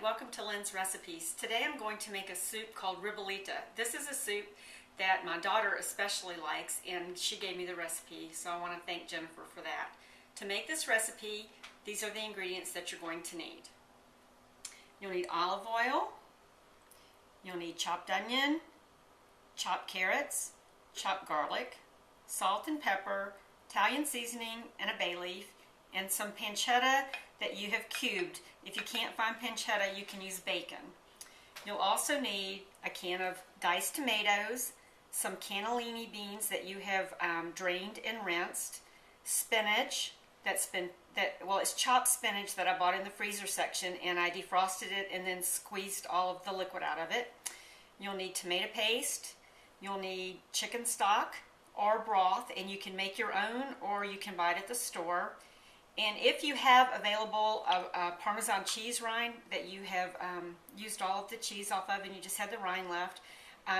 welcome to Lynn's Recipes. Today I'm going to make a soup called Ribolitta. This is a soup that my daughter especially likes, and she gave me the recipe, so I want to thank Jennifer for that. To make this recipe, these are the ingredients that you're going to need. You'll need olive oil, you'll need chopped onion, chopped carrots, chopped garlic, salt and pepper, Italian seasoning, and a bay leaf, and some pancetta that you have cubed. If you can't find pancetta, you can use bacon. You'll also need a can of diced tomatoes, some cannellini beans that you have drained and rinsed, spinach it's chopped spinach that I bought in the freezer section, and I defrosted it and then squeezed all of the liquid out of it. You'll need tomato paste, you'll need chicken stock or broth, and you can make your own or you can buy it at the store. And if you have available a Parmesan cheese rind that you have used all of the cheese off of and you just had the rind left,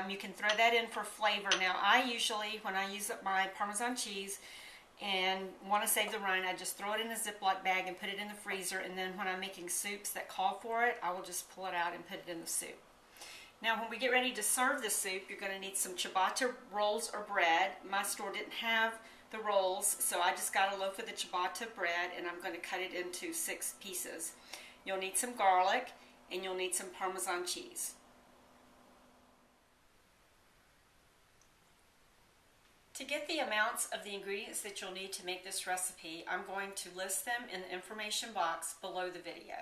you can throw that in for flavor. Now I usually, when I use up my Parmesan cheese and want to save the rind, I just throw it in a Ziploc bag and put it in the freezer, and then when I'm making soups that call for it, I will just pull it out and put it in the soup. Now when we get ready to serve the soup, you're going to need some ciabatta rolls or bread. My store didn't have the rolls, so I just got a loaf of the ciabatta bread, and I'm going to cut it into 6 pieces. You'll need some garlic, and you'll need some Parmesan cheese. To get the amounts of the ingredients that you'll need to make this recipe, I'm going to list them in the information box below the video.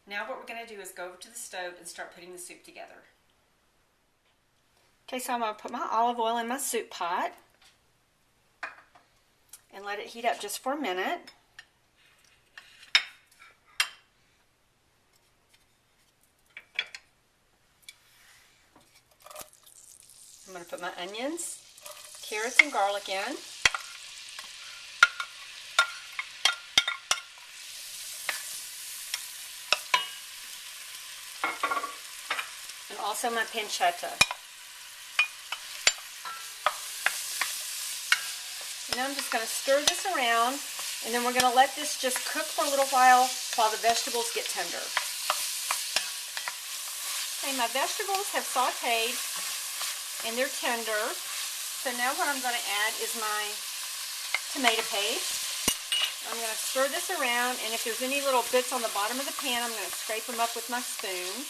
Now what we're going to do is go over to the stove and start putting the soup together. Okay, so I'm going to put my olive oil in my soup pot and let it heat up just for a minute. I'm going to put my onions, carrots, and garlic in. And also my pancetta. Now I'm just going to stir this around, and then we're going to let this just cook for a little while the vegetables get tender. Okay, my vegetables have sauteed and they're tender. So now what I'm going to add is my tomato paste. I'm going to stir this around, and if there's any little bits on the bottom of the pan, I'm going to scrape them up with my spoon.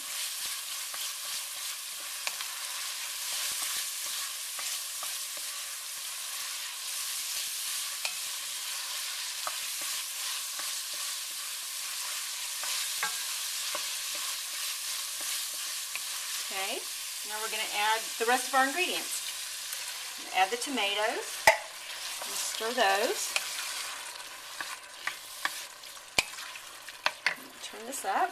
Okay, now we're going to add the rest of our ingredients. Add the tomatoes, and stir those. Turn this up,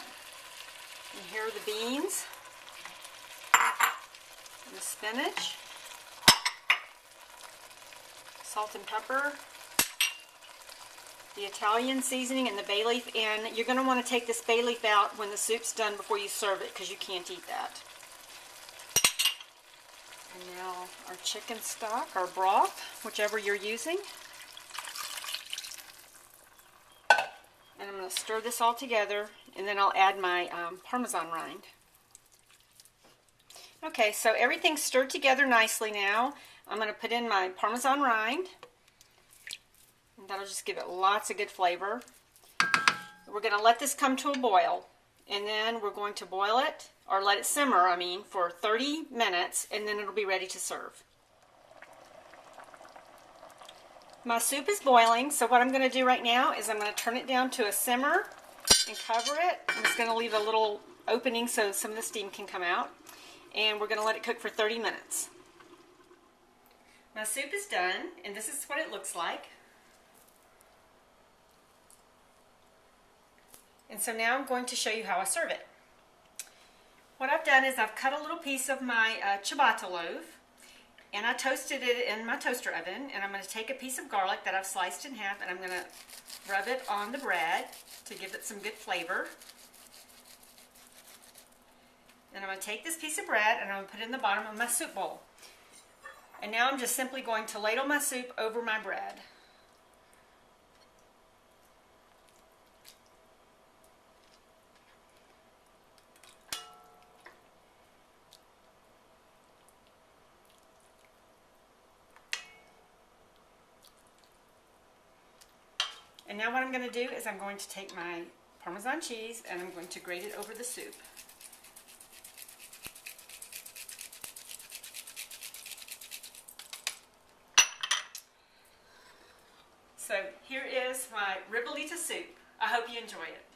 and here are the beans, and the spinach, salt and pepper, the Italian seasoning, and the bay leaf. And you're going to want to take this bay leaf out when the soup's done before you serve it, because you can't eat that. And now our chicken stock, our broth, whichever you're using. And I'm going to stir this all together, and then I'll add my Parmesan rind. Okay, so everything's stirred together nicely now. I'm going to put in my Parmesan rind. And that'll just give it lots of good flavor. We're going to let this come to a boil, and then we're going to boil it, or let it simmer, for 30 minutes, and then it'll be ready to serve. My soup is boiling, so what I'm going to do right now is I'm going to turn it down to a simmer and cover it. I'm just going to leave a little opening so some of the steam can come out, and we're going to let it cook for 30 minutes. My soup is done, and this is what it looks like. And so now I'm going to show you how I serve it. What I've done is I've cut a little piece of my ciabatta loaf, and I toasted it in my toaster oven, and I'm going to take a piece of garlic that I've sliced in half, and I'm going to rub it on the bread to give it some good flavor. Then I'm going to take this piece of bread and I'm going to put it in the bottom of my soup bowl. And now I'm just simply going to ladle my soup over my bread. And now what I'm going to do is I'm going to take my Parmesan cheese and I'm going to grate it over the soup. So here is my Ribolitta soup. I hope you enjoy it.